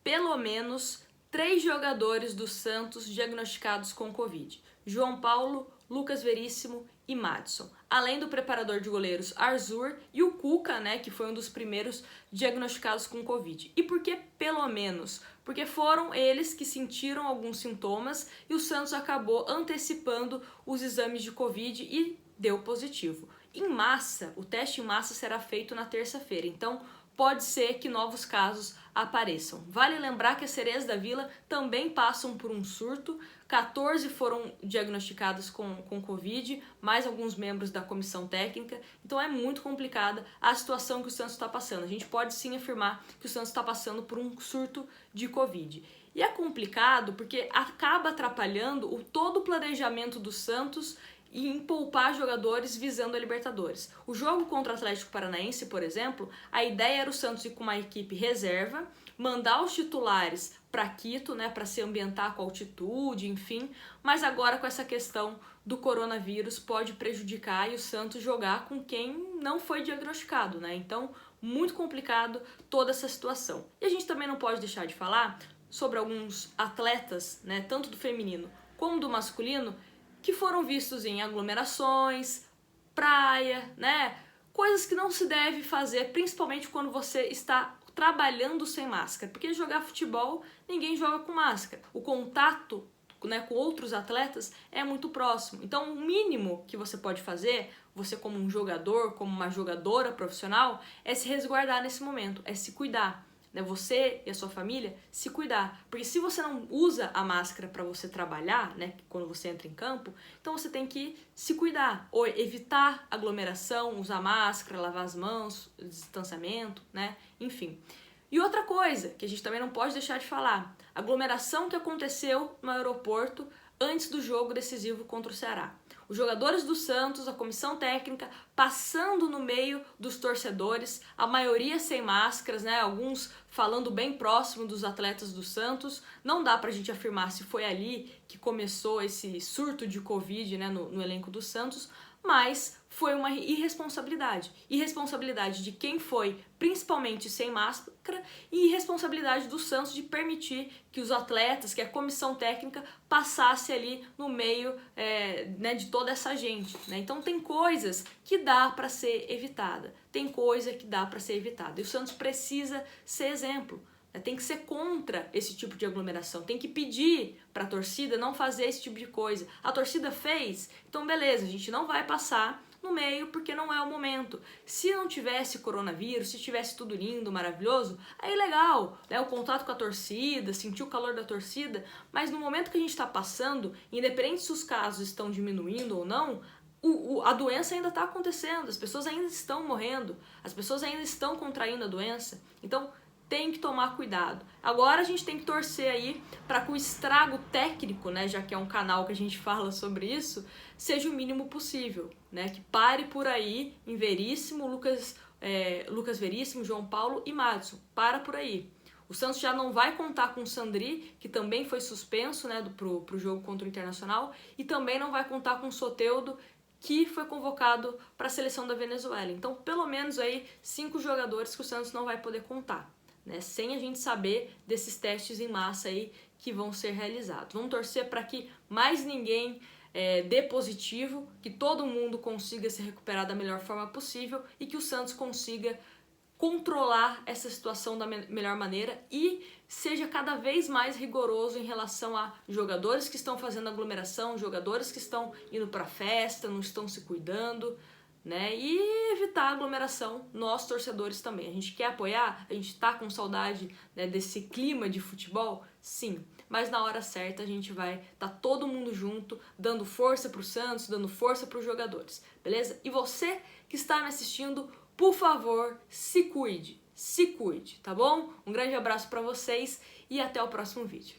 pelo menos 3 jogadores do Santos diagnosticados com Covid. João Paulo, Lucas Veríssimo e Madison. Além do preparador de goleiros Arthur e o Cuca, né, que foi um dos primeiros diagnosticados com Covid. E por que pelo menos? Porque foram eles que sentiram alguns sintomas e o Santos acabou antecipando os exames de Covid e deu positivo. Em massa, o teste em massa será feito na terça-feira, então pode ser que novos casos apareçam. Vale lembrar que as Sereias da Vila também passam por um surto. 14 foram diagnosticadas com Covid, mais alguns membros da comissão técnica. Então é muito complicada a situação que o Santos está passando. A gente pode sim afirmar que o Santos está passando por um surto de Covid. E é complicado porque acaba atrapalhando todo o planejamento do Santos e em poupar jogadores visando a Libertadores. O jogo contra o Atlético Paranaense, por exemplo, a ideia era o Santos ir com uma equipe reserva, mandar os titulares para Quito, né, para se ambientar com a altitude, enfim, mas agora com essa questão do coronavírus pode prejudicar e o Santos jogar com quem não foi diagnosticado, né? Então, muito complicado toda essa situação. E a gente também não pode deixar de falar sobre alguns atletas, né, tanto do feminino como do masculino, que foram vistos em aglomerações, praia, né? Coisas que não se deve fazer, principalmente quando você está trabalhando sem máscara. Porque jogar futebol, ninguém joga com máscara. O contato, né, com outros atletas é muito próximo. Então, o mínimo que você pode fazer, você como um jogador, como uma jogadora profissional, é se resguardar nesse momento, é se cuidar. Você e a sua família se cuidar, porque se você não usa a máscara para você trabalhar, né, quando você entra em campo, então você tem que se cuidar, ou evitar aglomeração, usar máscara, lavar as mãos, distanciamento, né, enfim. E outra coisa que a gente também não pode deixar de falar, aglomeração que aconteceu no aeroporto antes do jogo decisivo contra o Ceará. Os jogadores do Santos, a comissão técnica, passando no meio dos torcedores, a maioria sem máscaras, né? Alguns falando bem próximo dos atletas do Santos. Não dá pra gente afirmar se foi ali que começou esse surto de Covid, né, no elenco do Santos, mas foi uma irresponsabilidade. Irresponsabilidade de quem foi, principalmente sem máscara, e irresponsabilidade do Santos de permitir que os atletas, que a comissão técnica passasse ali no meio né, de toda essa gente. Né? Então tem coisas que dá para ser evitada, tem coisa que dá para ser evitada. E o Santos precisa ser exemplo. Tem que ser contra esse tipo de aglomeração, tem que pedir para a torcida não fazer esse tipo de coisa. A torcida fez, então beleza, a gente não vai passar no meio porque não é o momento. Se não tivesse coronavírus, se tivesse tudo lindo, maravilhoso, aí legal, né? O contato com a torcida, sentir o calor da torcida, mas no momento que a gente está passando, independente se os casos estão diminuindo ou não, a doença ainda está acontecendo, as pessoas ainda estão morrendo, as pessoas ainda estão contraindo a doença, então tem que tomar cuidado. Agora a gente tem que torcer aí para que o estrago técnico, né, já que é um canal que a gente fala sobre isso, seja o mínimo possível, né, que pare por aí em Veríssimo, Lucas Veríssimo, João Paulo e Madison. Para por aí. O Santos já não vai contar com o Sandri, que também foi suspenso, né, pro jogo contra o Internacional, e também não vai contar com o Soteldo, que foi convocado para a seleção da Venezuela. Então, pelo menos aí 5 jogadores que o Santos não vai poder contar. Né, sem a gente saber desses testes em massa aí que vão ser realizados. Vamos torcer para que mais ninguém dê positivo, que todo mundo consiga se recuperar da melhor forma possível e que o Santos consiga controlar essa situação da melhor maneira e seja cada vez mais rigoroso em relação a jogadores que estão fazendo aglomeração, jogadores que estão indo para festa, não estão se cuidando, né? E evitar a aglomeração, nós torcedores também. A gente quer apoiar? A gente tá com saudade, né, desse clima de futebol? Sim, mas na hora certa a gente vai tá todo mundo junto, dando força pro Santos, dando força pros jogadores, beleza? E você que está me assistindo, por favor, se cuide, tá bom? Um grande abraço para vocês e até o próximo vídeo.